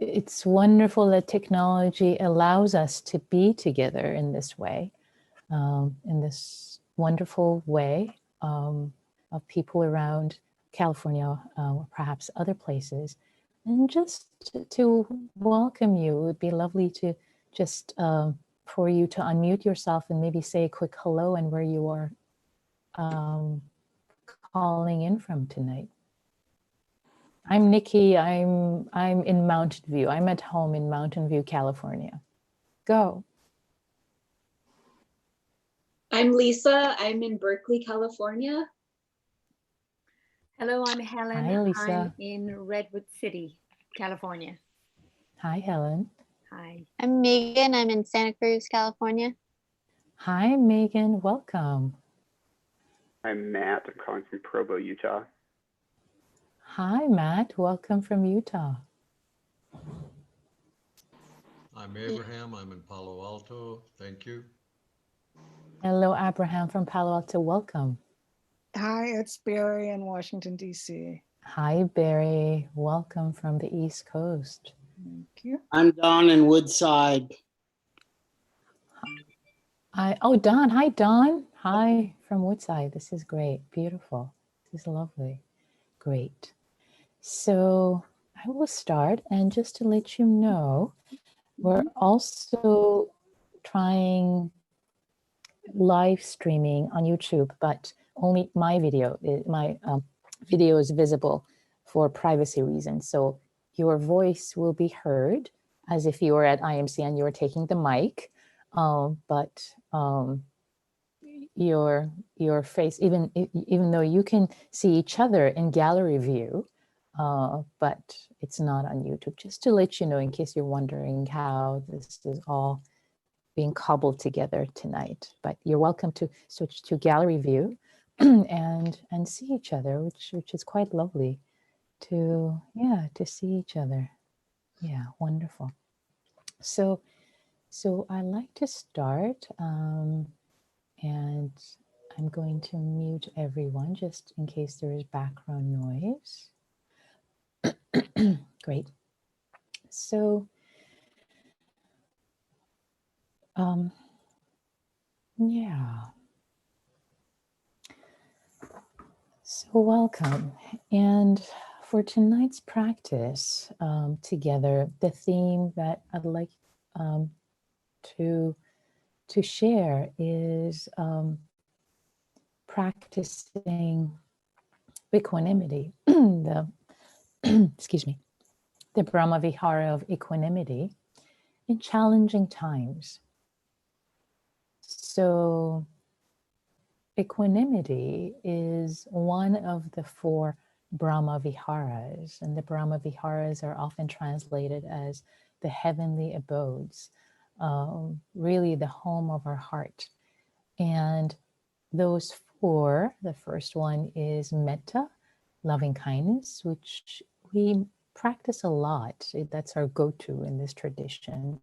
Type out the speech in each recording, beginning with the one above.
it's wonderful that technology allows us to be together in this way, in this wonderful way of people around California, or perhaps other places. And just to welcome you, it would be lovely to just for you to unmute yourself and maybe say a quick hello and where you are calling in from tonight. I'm Nikki. I'm in Mountain View. I'm at home in Mountain View, California. Go. I'm Lisa. I'm in Berkeley, California. Hello, I'm Helen. Hi, Lisa. I'm in Redwood City, California. Hi, Helen. Hi. I'm Megan. I'm in Santa Cruz, California. Hi, Megan. Welcome. I'm Matt. I'm calling from Provo, Utah. Hi, Matt. Welcome from Utah. I'm Abraham. I'm in Palo Alto. Thank you. Hello, Abraham from Palo Alto. Welcome. Hi, it's Barry in Washington, D.C. Hi, Barry. Welcome from the East Coast. Thank you. I'm Don in Woodside. Oh, Don. Hi, Don. Hi from Woodside. This is great. Beautiful. This is lovely. Great. So I will start, and just to let you know, we're also trying live streaming on YouTube, but only my video is visible for privacy reasons. So your voice will be heard as if you were at IMC and you were taking the mic, but your face, even though you can see each other in gallery view, but it's not on YouTube. Just to let you know, in case you're wondering how this is all being cobbled together tonight. But you're welcome to switch to gallery view and see each other, which is quite lovely to see each other. Yeah, wonderful. So I'd like to start, and I'm going to mute everyone just in case there is background noise. Great. So, yeah. So welcome. And for tonight's practice together, the theme that I'd like to share is practicing equanimity, excuse me, the Brahma Vihara of equanimity in challenging times. So equanimity is one of the 4 Brahma Viharas, and the Brahma Viharas are often translated as the heavenly abodes, really the home of our heart. And those 4, the first one is metta, loving kindness, which we practice a lot. That's our go-to in this tradition,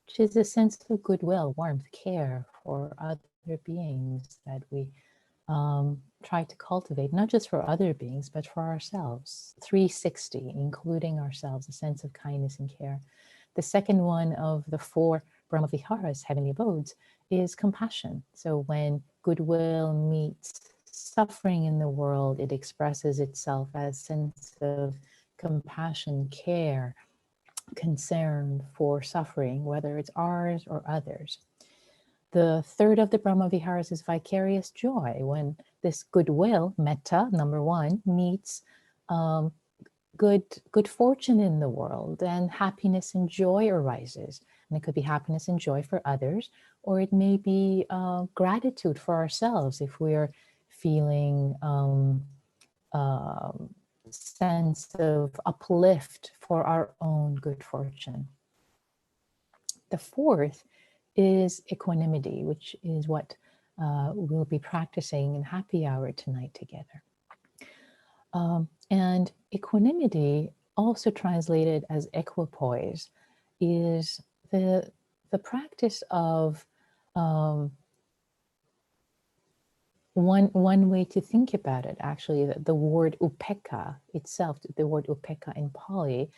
which is a sense of goodwill, warmth, care for other beings that we try to cultivate, not just for other beings, but for ourselves. 360, including ourselves, a sense of kindness and care. The second one of the 4 Brahma Viharas, heavenly abodes, is compassion. So when goodwill meets suffering in the world, it expresses itself as sense of compassion, care, concern for suffering, whether it's ours or others. The third of the Brahma Viharas is vicarious joy, when this goodwill, metta, number 1, meets good fortune in the world, and happiness and joy arises. And it could be happiness and joy for others, or it may be gratitude for ourselves if we're feeling sense of uplift for our own good fortune. The fourth is equanimity, which is what we'll be practicing in happy hour tonight together. And equanimity, also translated as equipoise, is the practice of one way to think about it. Actually, the word upekkha itself, the word upekkha in Pali,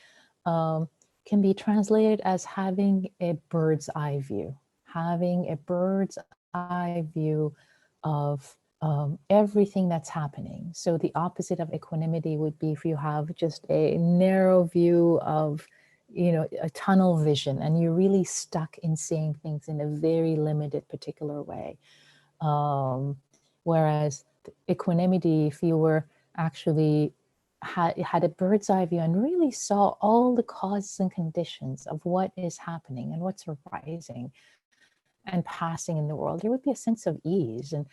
can be translated as having a bird's eye view, having a bird's eye view of everything that's happening. So the opposite of equanimity would be if you have just a narrow view of, you know, a tunnel vision, and you're really stuck in seeing things in a very limited particular way. Whereas equanimity, if you were actually had a bird's eye view and really saw all the causes and conditions of what is happening and what's arising and passing in the world, there would be a sense of ease and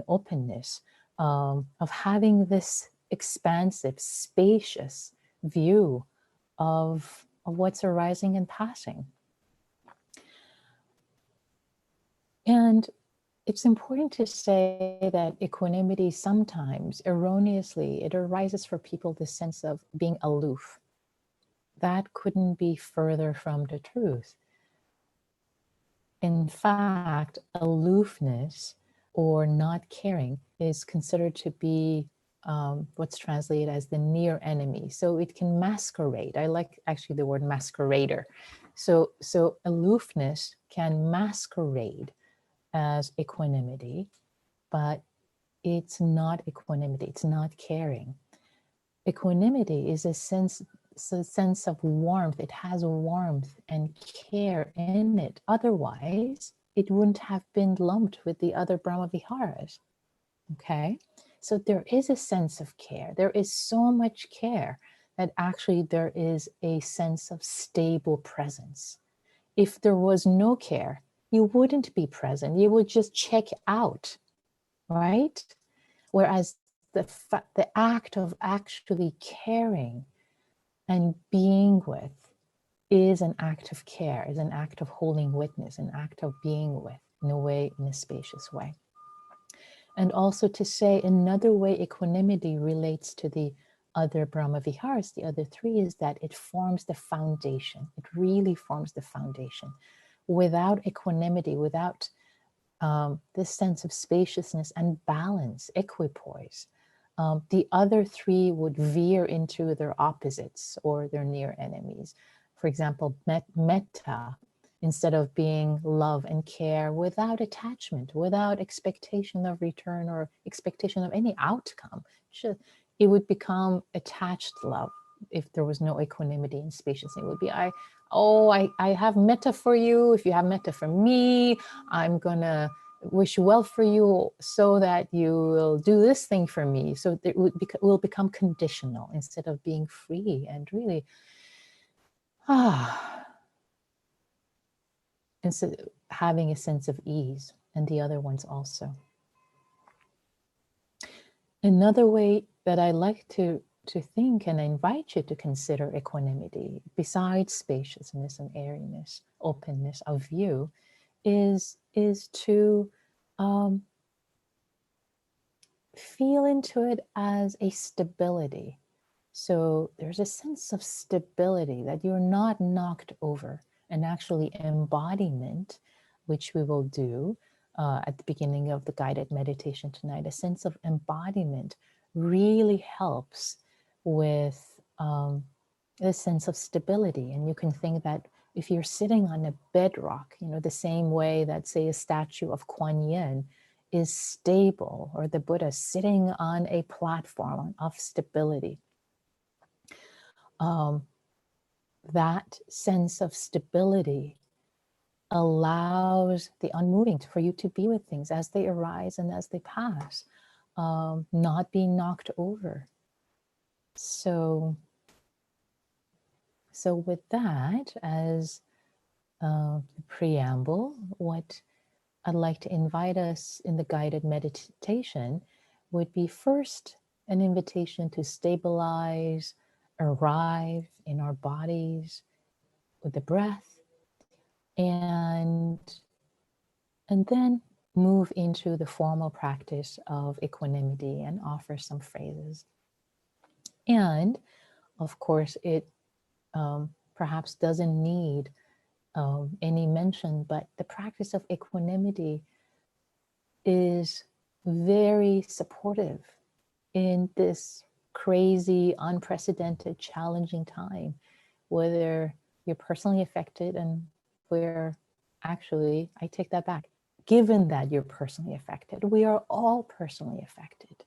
openness, of having this expansive, spacious view of what's arising and passing. And it's important to say that equanimity sometimes, erroneously, it arises for people the sense of being aloof. That couldn't be further from the truth. In fact, aloofness or not caring is considered to be what's translated as the near enemy. So it can masquerade. I like actually the word masquerader. So aloofness can masquerade as equanimity, but it's not equanimity, it's not caring. Equanimity is a sense of warmth. It has warmth and care in it. Otherwise, it wouldn't have been lumped with the other Brahma Viharas. Okay? So there is a sense of care. There is so much care that actually there is a sense of stable presence. If there was no care, you wouldn't be present. You would just check out, right? Whereas the act of actually caring and being with is an act of care, is an act of holding witness, an act of being with in a way, in a spacious way. And also to say another way equanimity relates to the other Brahma Viharas, the other three, is that it forms the foundation. It really forms the foundation. Without equanimity, without this sense of spaciousness and balance, equipoise, the other three would veer into their opposites or their near enemies. For example, metta, instead of being love and care without attachment, without expectation of return or expectation of any outcome, it would become attached love. If there was no equanimity and spaciousness, it would be, I have metta for you. If you have metta for me, I'm gonna wish well for you so that you will do this thing for me. So it will become conditional instead of being free and really, instead of having a sense of ease, and the other ones also. Another way that I like to think and I invite you to consider equanimity, besides spaciousness and airiness, openness of view, is to feel into it as a stability. So there's a sense of stability that you're not knocked over, and actually embodiment, which we will do at the beginning of the guided meditation tonight. A sense of embodiment really helps with a sense of stability. And you can think that if you're sitting on a bedrock, you know, the same way that, say, a statue of Kuan Yin is stable, or the Buddha sitting on a platform of stability. That sense of stability allows the unmoving for you to be with things as they arise and as they pass, not being knocked over. So with that as the preamble, what I'd like to invite us in the guided meditation would be first an invitation to stabilize, arrive in our bodies with the breath, and then move into the formal practice of equanimity and offer some phrases. And of course, it perhaps doesn't need any mention, but the practice of equanimity is very supportive in this crazy, unprecedented, challenging time, whether you're personally affected, and we're actually, I take that back. Given that you're personally affected, we are all personally affected.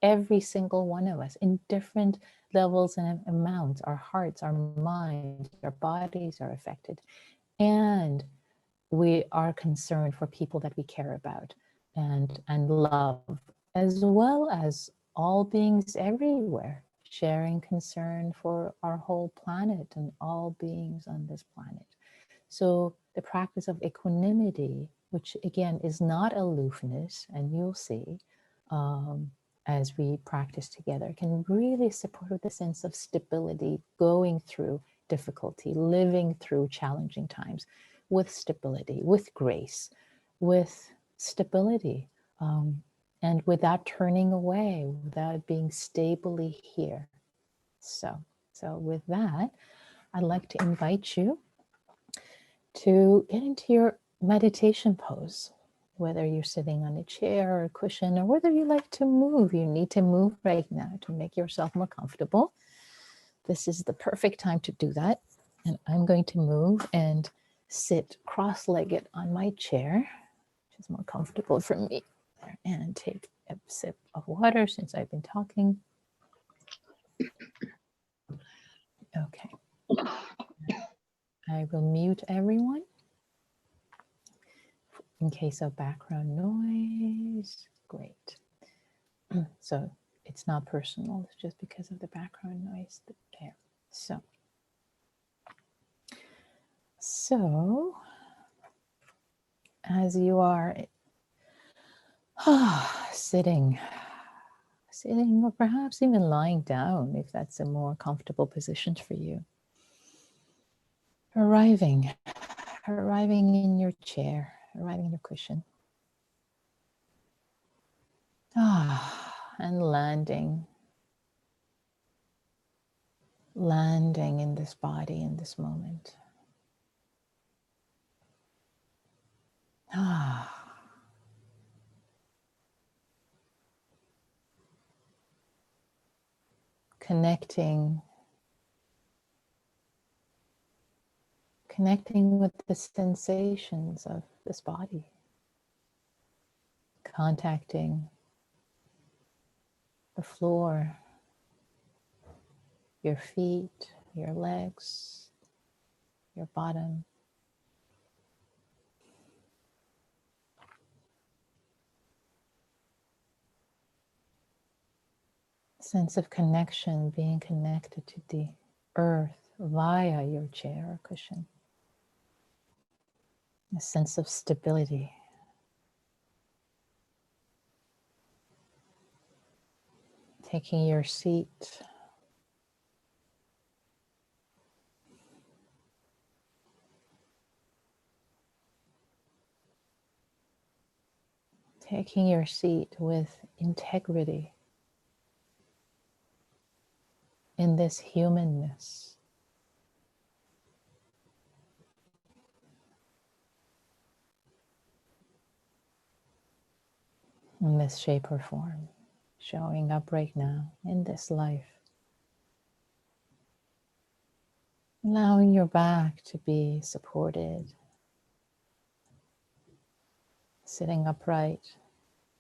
Every single one of us in different levels and amounts. Our hearts, our minds, our bodies are affected. And we are concerned for people that we care about and love, as well as all beings everywhere, sharing concern for our whole planet and all beings on this planet. So the practice of equanimity, which again is not aloofness, and you'll see as we practice together, can really support with a sense of stability, going through difficulty, living through challenging times with stability, with grace, with stability, and without turning away, without being stably here. So with that, I'd like to invite you to get into your meditation pose, whether you're sitting on a chair or a cushion, or whether you like to move. You need to move right now to make yourself more comfortable. This is the perfect time to do that. And I'm going to move and sit cross-legged on my chair, which is more comfortable for me. And take a sip of water since I've been talking. Okay. I will mute everyone in case of background noise. Great. So it's not personal, it's just because of the background noise there. So as you are sitting, or perhaps even lying down, if that's a more comfortable position for you, arriving in your chair, arriving in your cushion, and landing in this body in this moment. Connecting with the sensations of this body, contacting the floor, your feet, your legs, your bottom. Sense of connection, being connected to the earth via your chair or cushion. A sense of stability. Taking your seat. Taking your seat with integrity in this humanness. In this shape or form, showing up right now in this life. Allowing your back to be supported. Sitting upright,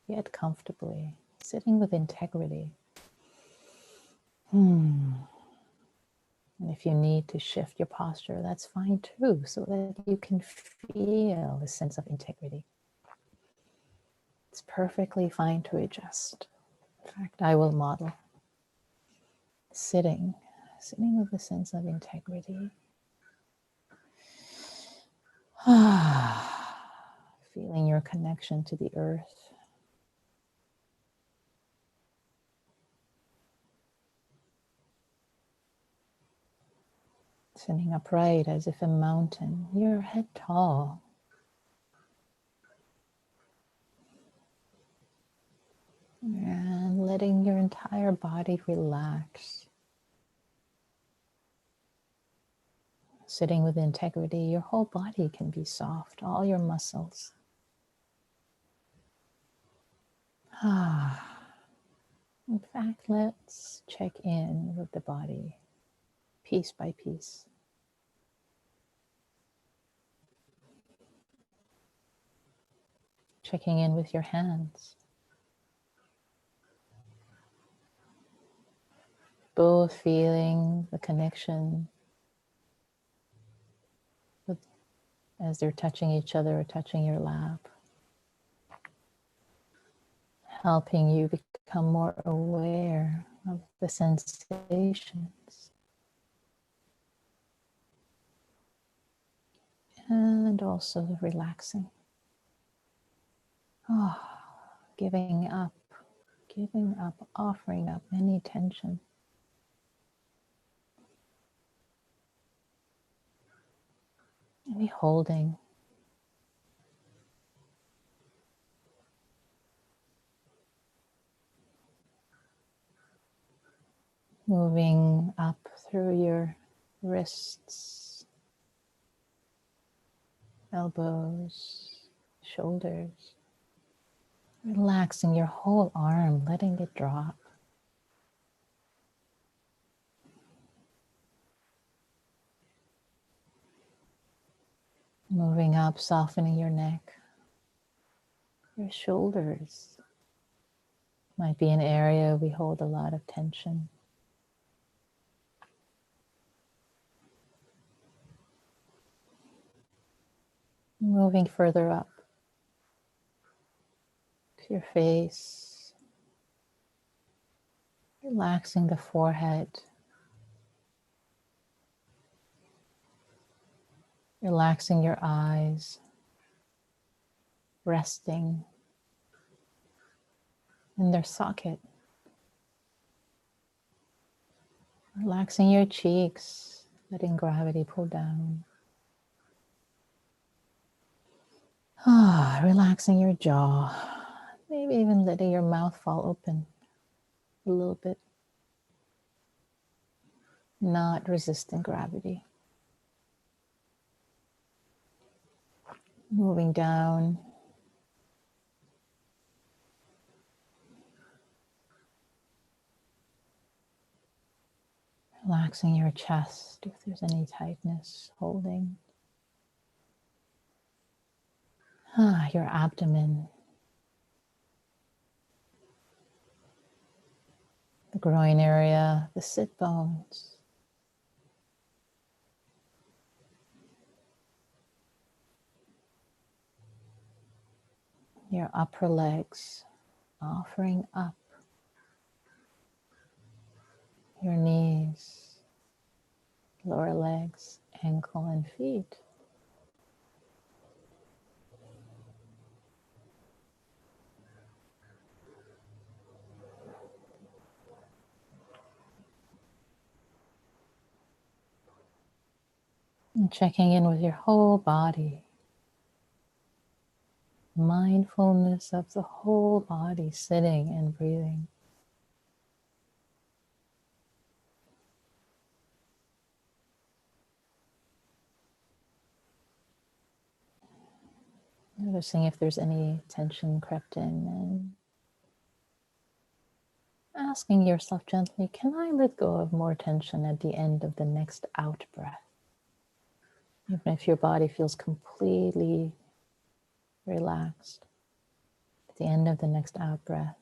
yet comfortably. Sitting with integrity. And if you need to shift your posture, that's fine too, so that you can feel a sense of integrity. It's perfectly fine to adjust. In fact, I will model sitting with a sense of integrity. Feeling your connection to the earth. Sitting upright as if a mountain, your head tall. And letting your entire body relax. Sitting with integrity, your whole body can be soft, all your muscles. In fact, let's check in with the body piece by piece. Checking in with your hands. Both feeling the connection with, as they're touching each other or touching your lap. Helping you become more aware of the sensations. And also relaxing. Oh, giving up, offering up any tension. Any holding. Moving up through your wrists, elbows, shoulders. Relaxing your whole arm, letting it drop. Moving up, softening your neck, your shoulders. Might be an area we hold a lot of tension. Moving further up to your face, relaxing the forehead, relaxing your eyes, resting in their socket, relaxing your cheeks, letting gravity pull down. Relaxing your jaw, maybe even letting your mouth fall open a little bit. Not resisting gravity. Moving down. Relaxing your chest if there's any tightness holding. Your abdomen. The groin area, the sit bones. Your upper legs, offering up. Your knees, lower legs, ankle and feet. And checking in with your whole body. Mindfulness of the whole body, sitting and breathing. Noticing if there's any tension crept in and asking yourself gently, can I let go of more tension at the end of the next out breath? Even if your body feels completely relaxed, at the end of the next out breath,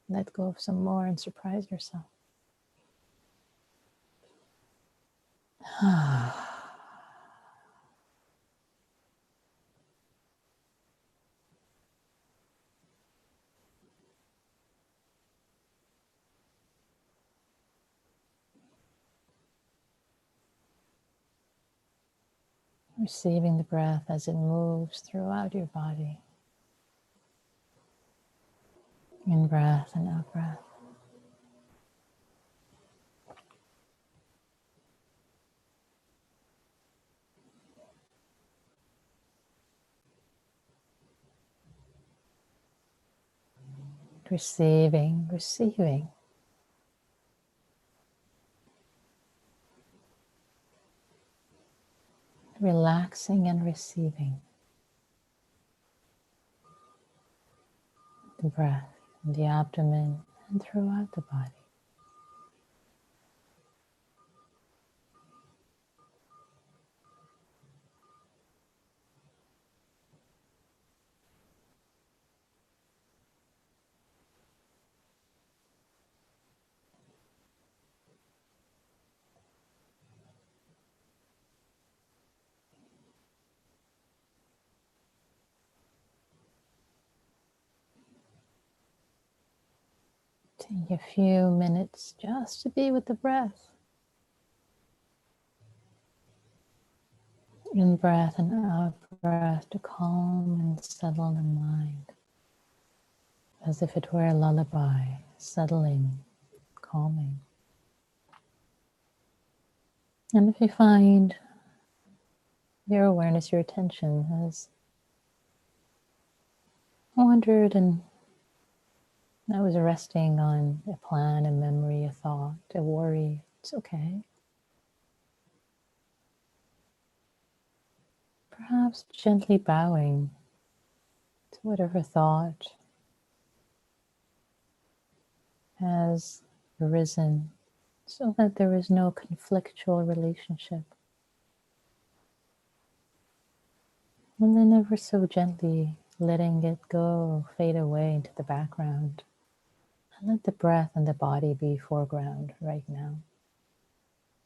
let go of some more and surprise yourself. Receiving the breath as it moves throughout your body. In breath and out breath. Receiving. Relaxing and receiving the breath in the abdomen and throughout the body. Take a few minutes just to be with the breath. In breath and out breath to calm and settle the mind. As if it were a lullaby, settling, calming. And if you find your awareness, your attention has wandered and I was resting on a plan, a memory, a thought, a worry, it's okay. Perhaps gently bowing to whatever thought has arisen so that there is no conflictual relationship. And then ever so gently letting it go, fade away into the background. And let the breath and the body be foreground right now.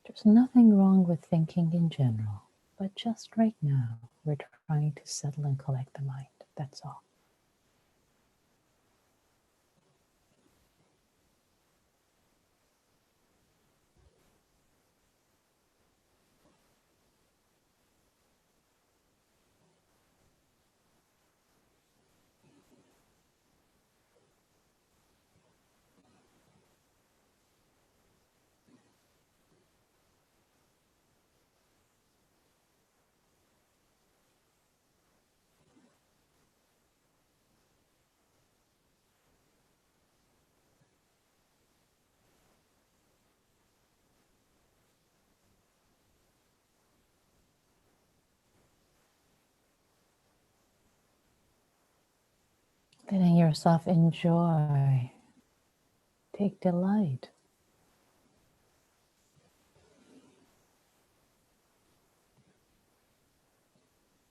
There's nothing wrong with thinking in general, but just right now, we're trying to settle and collect the mind. That's all. Letting yourself enjoy, take delight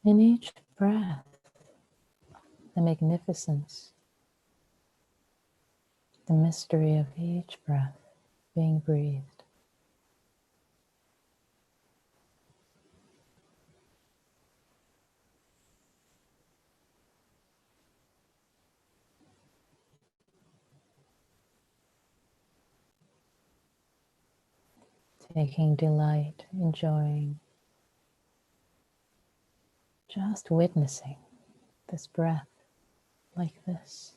in each breath, the magnificence, the mystery of each breath being breathed. Taking delight, enjoying, just witnessing this breath like this.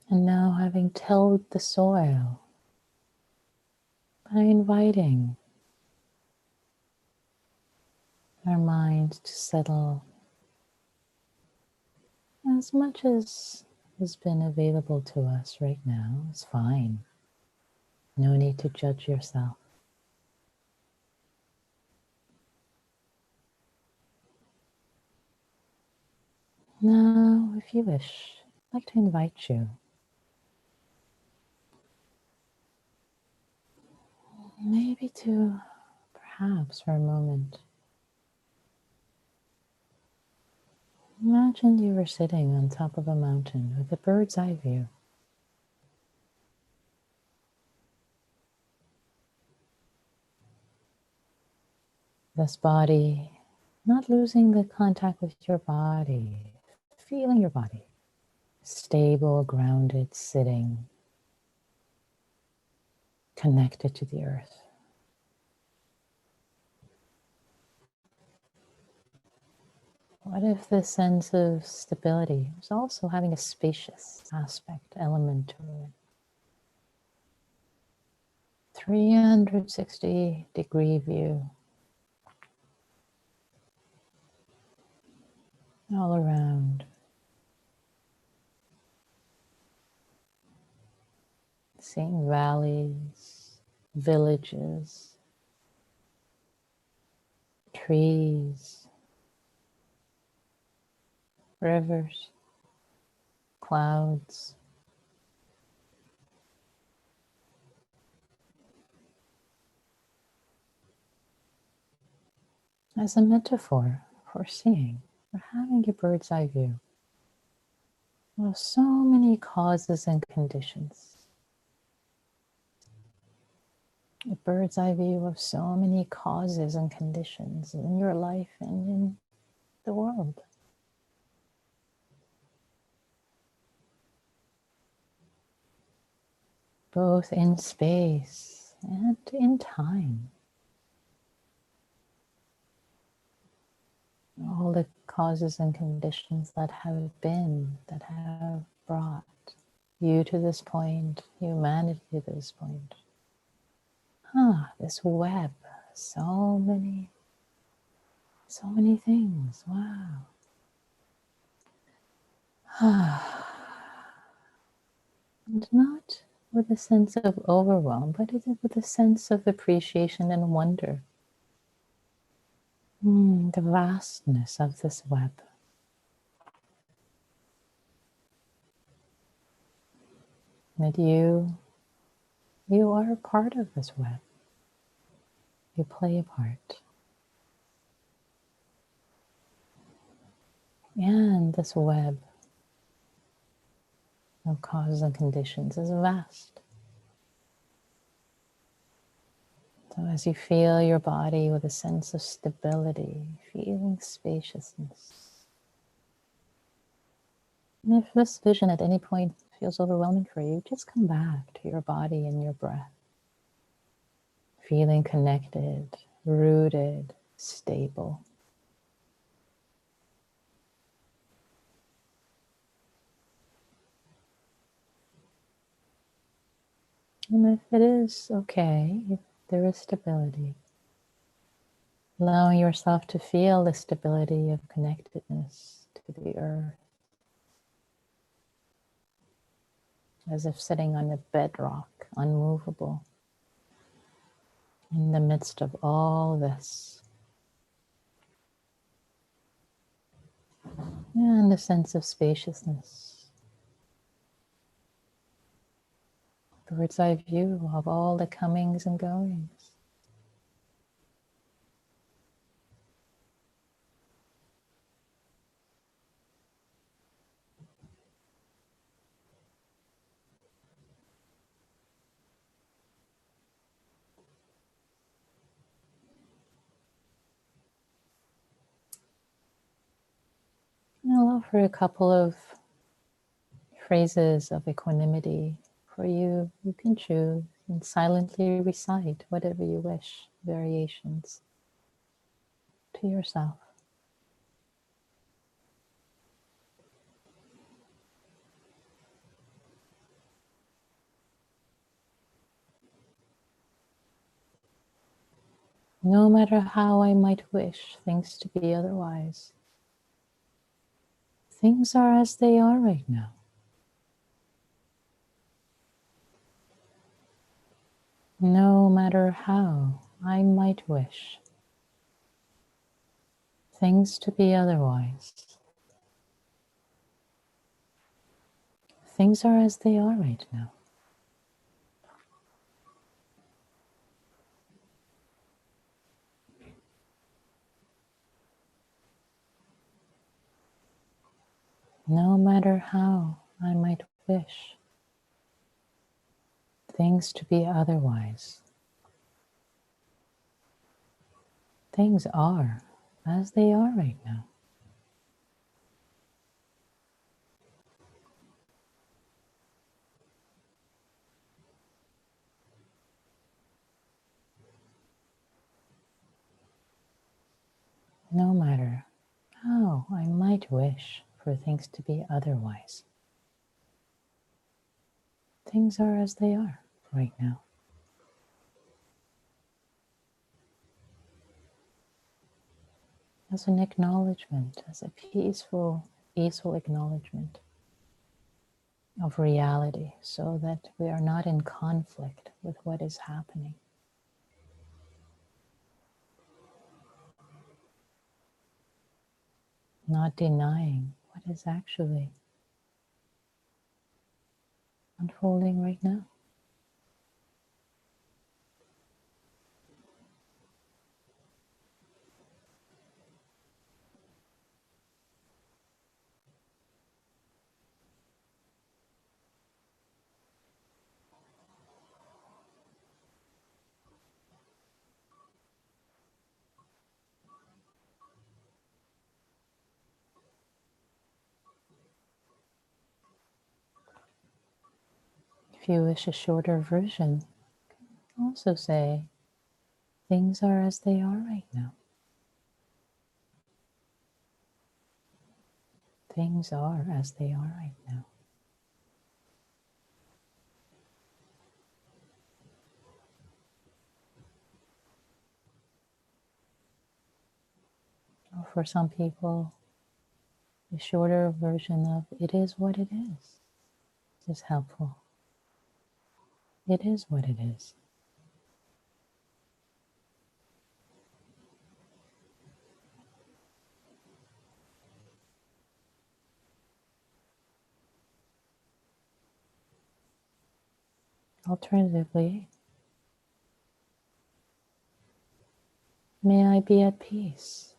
And now having tilled the soil by inviting our mind to settle as much as has been available to us right now is fine. No need to judge yourself. Now, if you wish, I'd like to invite you maybe to perhaps for a moment imagine you were sitting on top of a mountain with a bird's eye view. This body, not losing the contact with your body, feeling your body, stable, grounded, sitting, connected to the earth. What if this sense of stability is also having a spacious aspect, element to it? 360-degree view all around. Seeing valleys, villages, trees, rivers, clouds. As a metaphor for seeing, for having a bird's eye view of so many causes and conditions. A bird's eye view of so many causes and conditions in your life and in the world. Both in space and in time. All the causes and conditions that have been, that have brought you to this point, humanity to this point. This web, so many things, wow. And not with a sense of overwhelm, but with a sense of appreciation and wonder. The vastness of this web. That you are a part of this web. You play a part. And this web of causes and conditions is vast. So as you feel your body with a sense of stability, feeling spaciousness. And if this vision at any point feels overwhelming for you, just come back to your body and your breath. Feeling connected, rooted, stable. And if it is okay, if there is stability, allowing yourself to feel the stability of connectedness to the earth, as if sitting on a bedrock, unmovable, in the midst of all this. And a sense of spaciousness. Bird's eye view of all the comings and goings. And I'll offer a couple of phrases of equanimity for you. You can choose and silently recite whatever you wish, variations to yourself. No matter how I might wish things to be otherwise, things are as they are right now. No matter how I might wish things to be otherwise, things are as they are right now. No matter how I might wish things to be otherwise, things are as they are right now. No matter how I might wish for things to be otherwise, things are as they are right now. as an acknowledgement, as a peaceful acknowledgement of reality, so that we are not in conflict with what is happening. Not denying what is actually unfolding right now. If you wish a shorter version, also say, things are as they are right now. Things are as they are right now. Or for some people, the shorter version of it is what it is helpful. It is what it is. Alternatively, may I be at peace,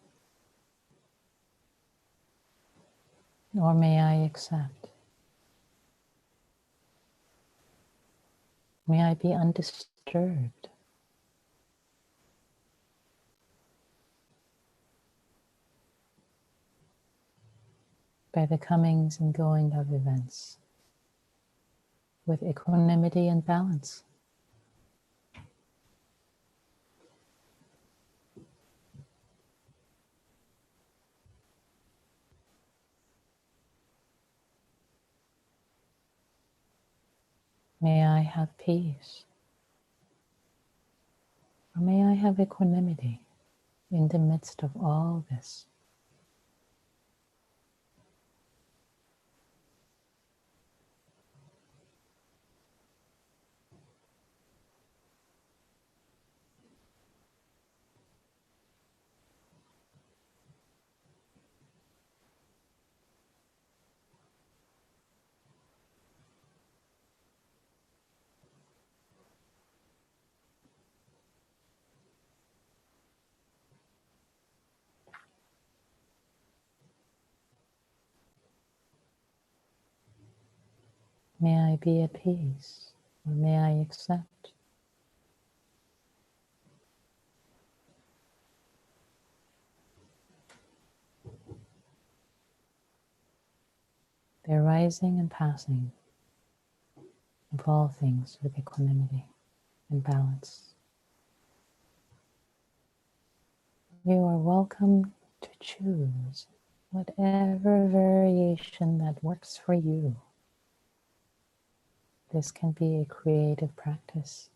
or may I accept. May I be undisturbed. By the comings and going of events, with equanimity and balance. May I have peace, or may I have equanimity in the midst of all this. May I be at peace, or may I accept. The arising and passing of all things with equanimity and balance. You are welcome to choose whatever variation that works for you. This can be a creative practice.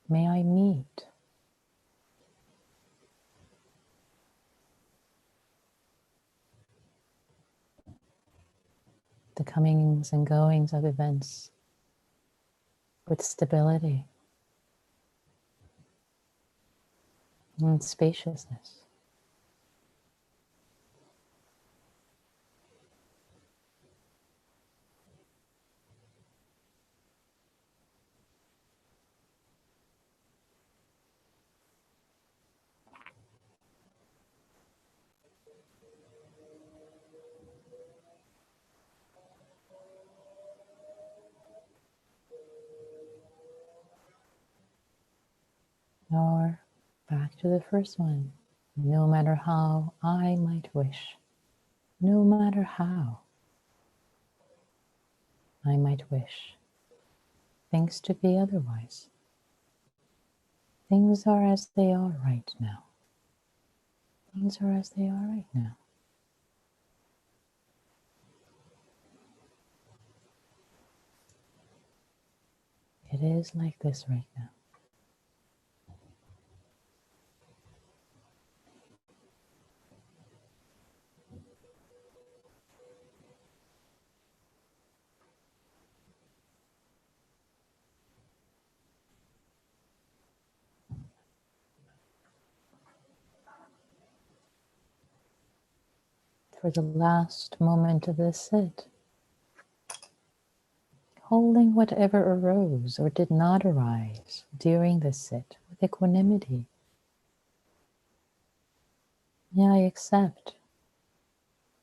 May I meet the comings and goings of events with stability and spaciousness. Or back to the first one. No matter how I might wish, no matter how I might wish things to be otherwise. Things are as they are right now. Things are as they are right now. It is like this right now. For the last moment of this sit, holding whatever arose or did not arise during this sit with equanimity. May I accept,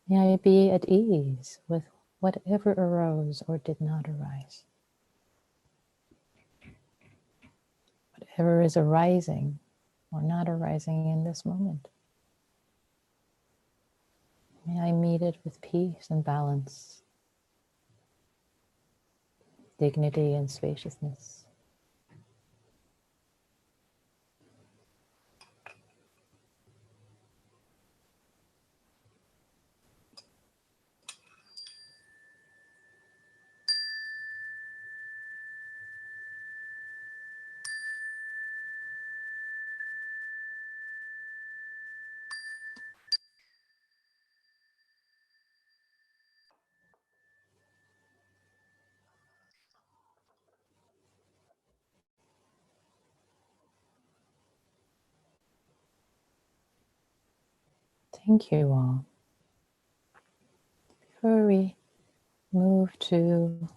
may I be at ease with whatever arose or did not arise. Whatever is arising or not arising in this moment. May I meet it with peace and balance, dignity and spaciousness. Thank you all. Before we move to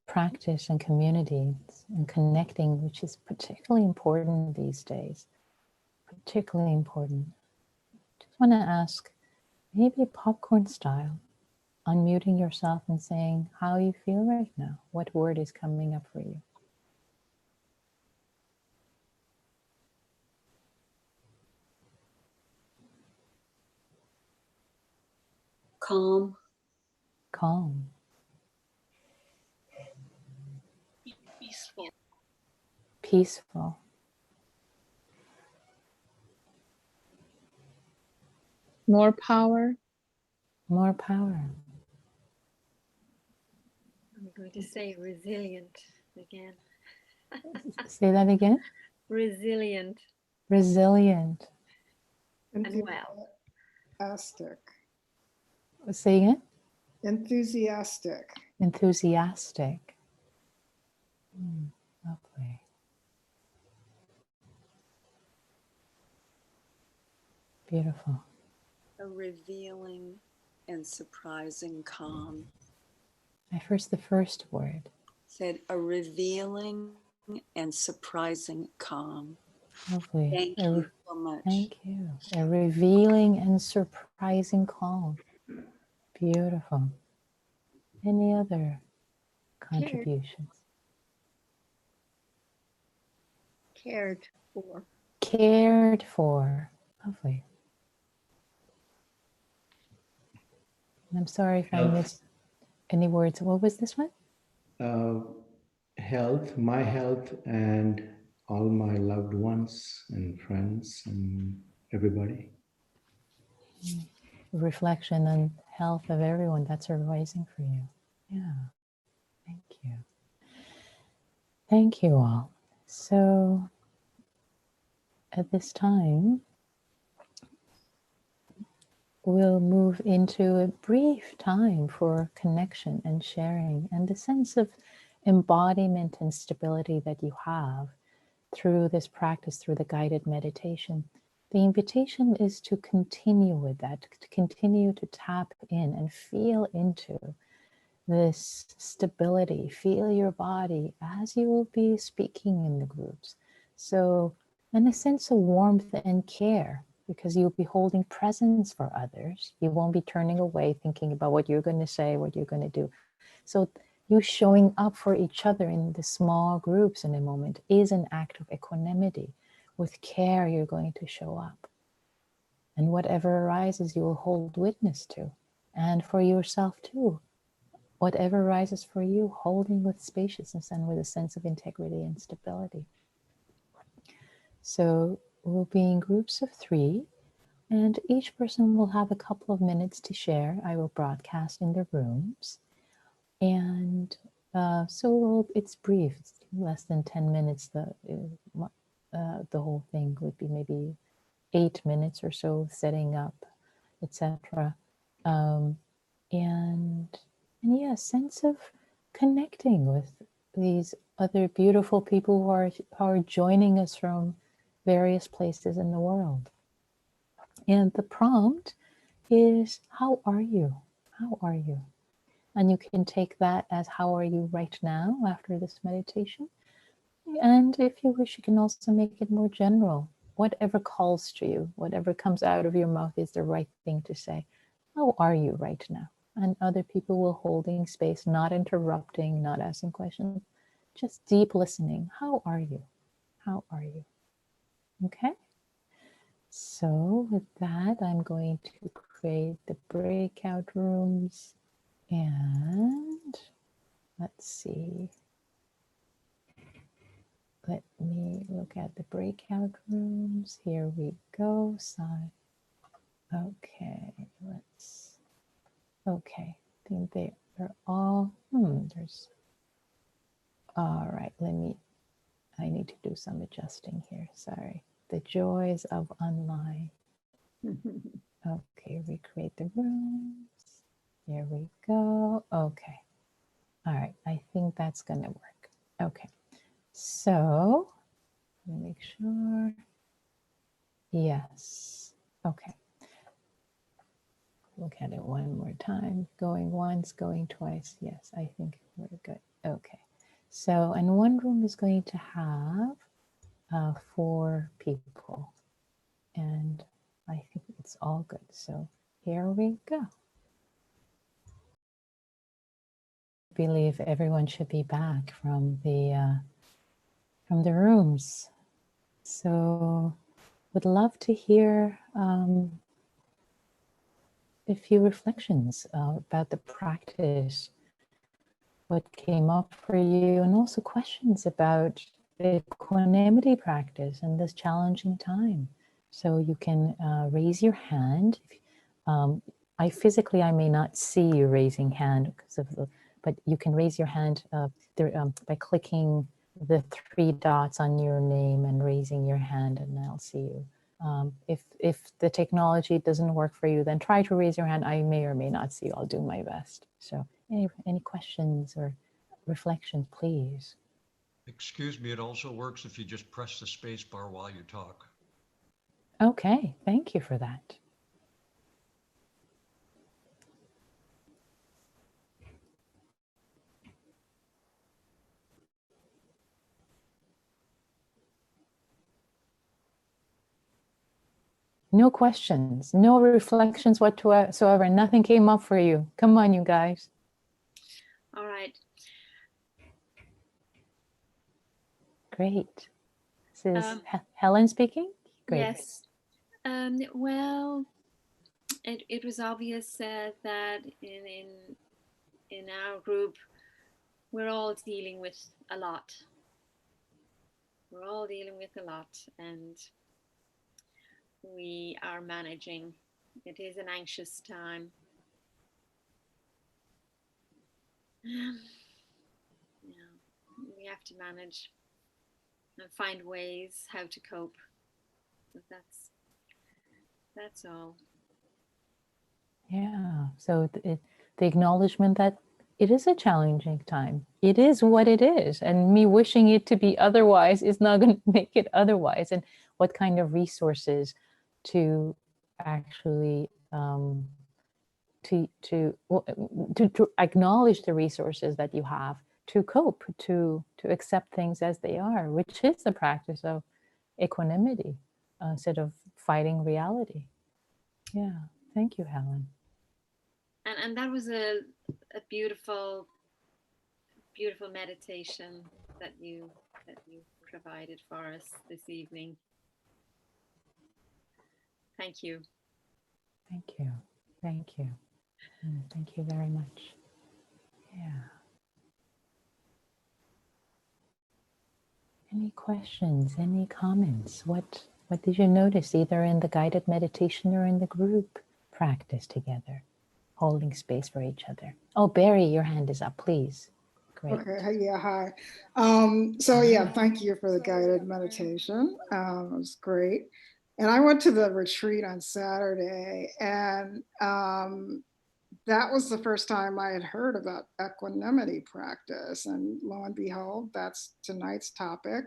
practice and communities and connecting, which is particularly important these days, particularly important. Just want to ask, maybe popcorn style, unmuting yourself and saying how you feel right now. What word is coming up for you? Calm. Calm. Peaceful. Peaceful. More power. More power. I'm going to say resilient again. Say that again. Resilient Resilient. and well. Enthusiastic. Say again. Enthusiastic. Enthusiastic. Lovely. Beautiful. A revealing and surprising calm. The first word. Said a revealing and surprising calm. Lovely. Thank you so much. Thank you. A revealing and surprising calm. Beautiful. Any other contributions? Cared for. Cared for. Lovely. And I'm sorry if I missed any words. What was this one? Health, my health, and all my loved ones and friends and everybody. Reflection on health of everyone that's arising for you. Yeah. Thank you. Thank you all. So at this time, we'll move into a brief time for connection and sharing and the sense of embodiment and stability that you have through this practice, through the guided meditation. The invitation is to continue with that, to continue to tap in and feel into this stability. Feel your body as you will be speaking in the groups. So, and a sense of warmth and care, because you'll be holding presence for others. You won't be turning away thinking about what you're going to say, what you're going to do. So you showing up for each other in the small groups in a moment is an act of equanimity. With care, you're going to show up. And whatever arises, you will hold witness to. And for yourself too. Whatever arises for you, holding with spaciousness and with a sense of integrity and stability. So we'll be in groups of 3, and each person will have a couple of minutes to share. I will broadcast in the rooms. And it's brief, it's less than 10 minutes. The whole thing would be maybe 8 minutes or so, setting up, etc. And yeah, sense of connecting with these other beautiful people who are joining us from various places in the world. And the prompt is, how are you? How are you? And you can take that as, how are you right now after this meditation? And if you wish, you can also make it more general. Whatever calls to you, whatever comes out of your mouth is the right thing to say. How are you right now? And other people will holding space, not interrupting, not asking questions, just deep listening. How are you? How are you? Okay. So with that, I'm going to create the breakout rooms, and let's see. Let me look at the breakout rooms. Here we go. Side. Okay, okay. I think they are all, all right, I need to do some adjusting here. Sorry. The joys of online. Okay, recreate the rooms. Here we go. Okay. All right, I think that's gonna work. Okay, so let me make sure. Yes, okay. Look at it one more time. Going once, going twice. Yes, I think we're good. Okay, so, and one room is going to have 4 people, and I think it's all good. So here we go. I believe everyone should be back from the rooms. So would love to hear a few reflections about the practice, what came up for you, and also questions about the equanimity practice in this challenging time. So you can raise your hand. I may not see you raising hand because of the, but you can raise your hand by clicking the 3 dots on your name and raising your hand, and I'll see you. If the technology doesn't work for you, then try to raise your hand. I may or may not see you. I'll do my best. So any questions or reflections, please? Excuse me, it also works if you just press the space bar while you talk. Okay, thank you for that. No questions, no reflections whatsoever. Nothing came up for you. Come on, you guys. All right. Great. This is Helen speaking. Great. Yes. Well, it was obvious that in our group, we're all dealing with a lot. We're all dealing with a lot, and we are managing. It is an anxious time. Yeah, we have to manage and find ways how to cope. But that's all. Yeah. So the acknowledgement that it is a challenging time. It is what it is, and me wishing it to be otherwise is not going to make it otherwise. And what kind of resources to actually to acknowledge the resources that you have to cope, to accept things as they are, which is the practice of equanimity instead of fighting reality. Yeah, thank you, Helen. And that was a beautiful meditation that you provided for us this evening. Thank you. Thank you. Thank you. Thank you very much. Yeah. Any questions, any comments? What did you notice either in the guided meditation or in the group practice together, holding space for each other? Oh, Barry, your hand is up, please. Great. Okay, yeah, hi. So yeah, thank you for the guided meditation. It was great. And I went to the retreat on Saturday, and that was the first time I had heard about equanimity practice. And lo and behold, that's tonight's topic.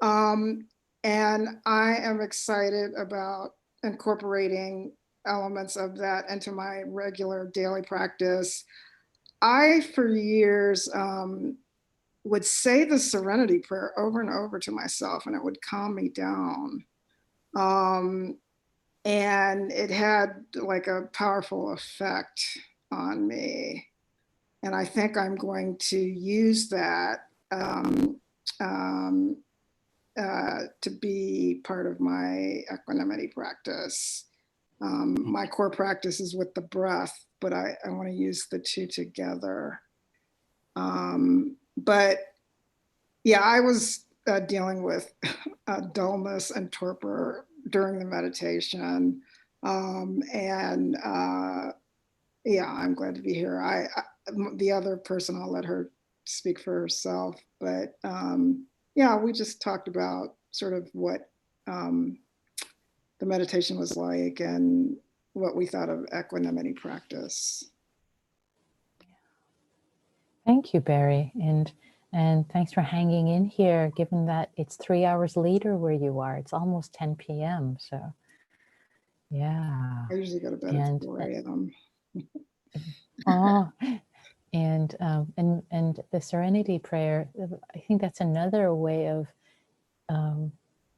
And I am excited about incorporating elements of that into my regular daily practice. I, for years, would say the serenity prayer over and over to myself, and it would calm me down. And it had like a powerful effect on me. And I think I'm going to use that to be part of my equanimity practice. My core practice is with the breath, but I want to use the two together. But yeah, I was dealing with dullness and torpor during the meditation. Yeah, I'm glad to be here. The other person, I'll let her speak for herself. But yeah, we just talked about sort of what the meditation was like and what we thought of equanimity practice. Thank you, Barry. And thanks for hanging in here, given that it's 3 hours later where you are. It's almost 10 p.m. So, yeah. I usually go to bed at 4 a.m. Oh, and the Serenity Prayer, I think that's another way of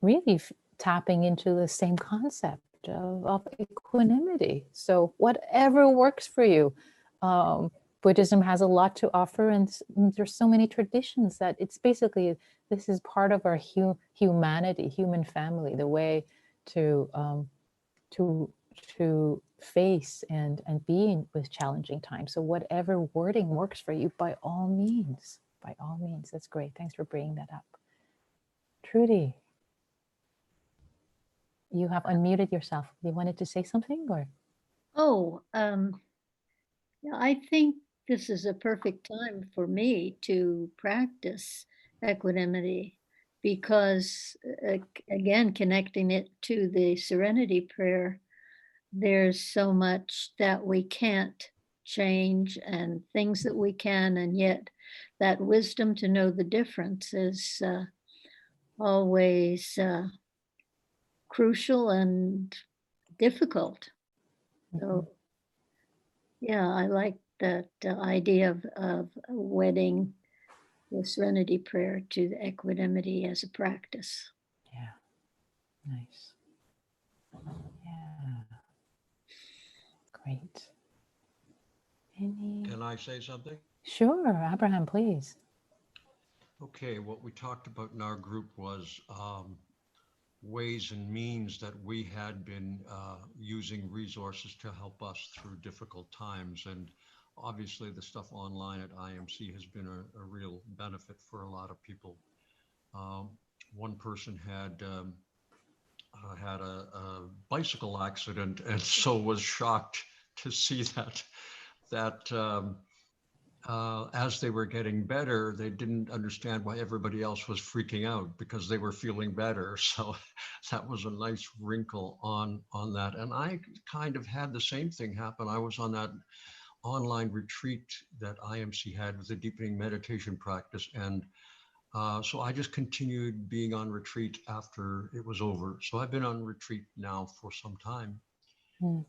really tapping into the same concept of equanimity. So whatever works for you. Buddhism has a lot to offer, and there's so many traditions that it's basically, this is part of our humanity, human family, the way to face and be with challenging times. So whatever wording works for you, by all means, that's great. Thanks for bringing that up. Trudy, you have unmuted yourself. You wanted to say something, or? Oh, yeah, I think this is a perfect time for me to practice equanimity because, again, connecting it to the serenity prayer, there's so much that we can't change and things that we can, and yet that wisdom to know the difference is always crucial and difficult. So yeah, I like that idea of wedding the serenity prayer to the equanimity as a practice. Yeah, nice. Yeah, great. Can I say something? Sure, Abraham, please. Okay, what we talked about in our group was ways and means that we had been using resources to help us through difficult times. And obviously the stuff online at IMC has been a real benefit for a lot of people. One person had a bicycle accident, and so was shocked to see that as they were getting better, they didn't understand why everybody else was freaking out because they were feeling better. So that was a nice wrinkle on that. And I kind of had the same thing happen. I was on that online retreat that IMC had with the deepening meditation practice. And so I just continued being on retreat after it was over. So I've been on retreat now for some time.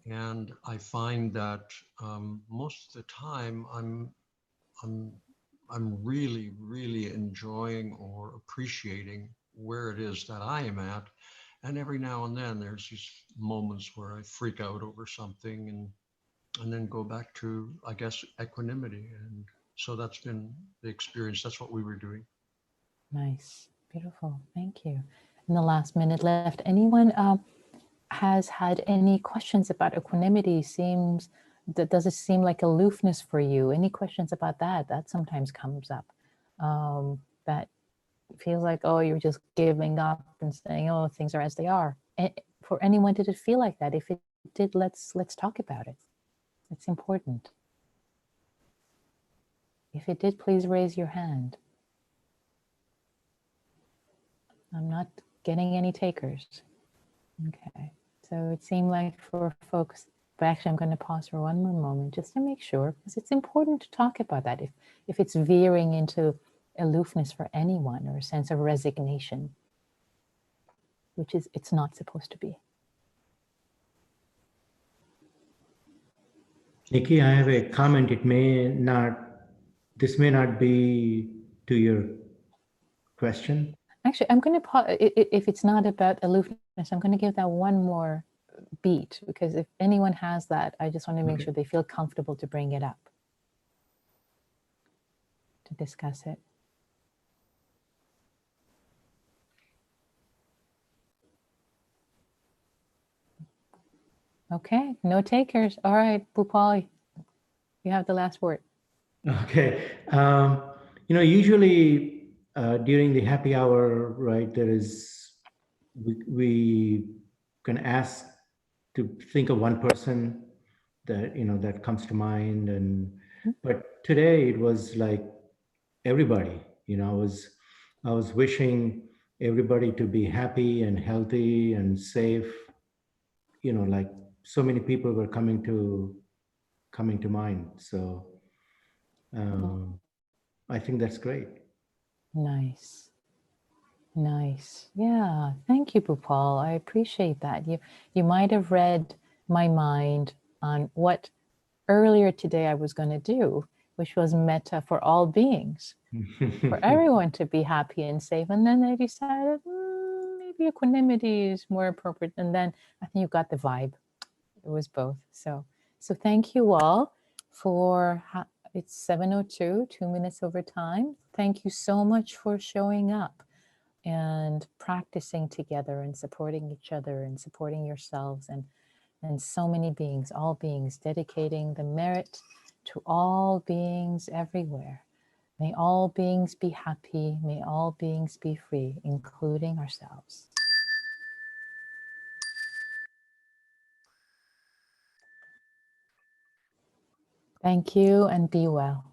And I find that most of the time I'm really, really enjoying or appreciating where it is that I am at. And every now and then there's these moments where I freak out over something and then go back to, I guess, equanimity. And so that's been the experience. That's what we were doing. Nice, beautiful, thank you. In the last minute left, anyone has had any questions about equanimity? Does it seem like aloofness for you? Any questions about that? That sometimes comes up. That feels like, oh, you're just giving up and saying, oh, things are as they are. And for anyone, did it feel like that? If it did, let's talk about it. It's important. If it did, please raise your hand. I'm not getting any takers. Okay. So it seemed like for folks, but actually I'm going to pause for one more moment just to make sure, because it's important to talk about that. If it's veering into aloofness for anyone or a sense of resignation, which is, it's not supposed to be. Nikki, I have a comment. This may not be to your question. Actually, I'm going to pause. If it's not about aloofness, I'm going to give that one more beat, because if anyone has that, I just want to make sure they feel comfortable to bring it up, to discuss it. Okay, no takers. All right, Bhupal, you have the last word. Okay. Usually during the happy hour, right, we can ask to think of one person that, that comes to mind. But today it was like everybody, I was wishing everybody to be happy and healthy and safe. Like so many people were coming to mind. So I think that's great. Nice. Nice. Yeah. Thank you, Bhupal. I appreciate that. You might have read my mind on what earlier today I was going to do, which was metta for all beings, for everyone to be happy and safe. And then I decided maybe equanimity is more appropriate. And then I think you got the vibe. It was both. So thank you all for, it's 7:02, 2 minutes over time. Thank you so much for showing up and practicing together and supporting each other and supporting yourselves and so many beings, all beings, dedicating the merit to all beings everywhere. May all beings be happy. May all beings be free, including ourselves. Thank you and be well.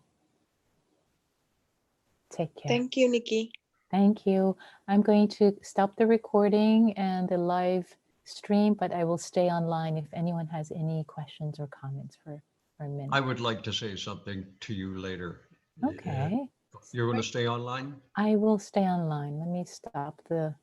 Take care. Thank you, Nikki. Thank you. I'm going to stop the recording and the live stream, but I will stay online if anyone has any questions or comments for a minute. I would like to say something to you later. Okay. You're going to stay online? I will stay online. Let me stop the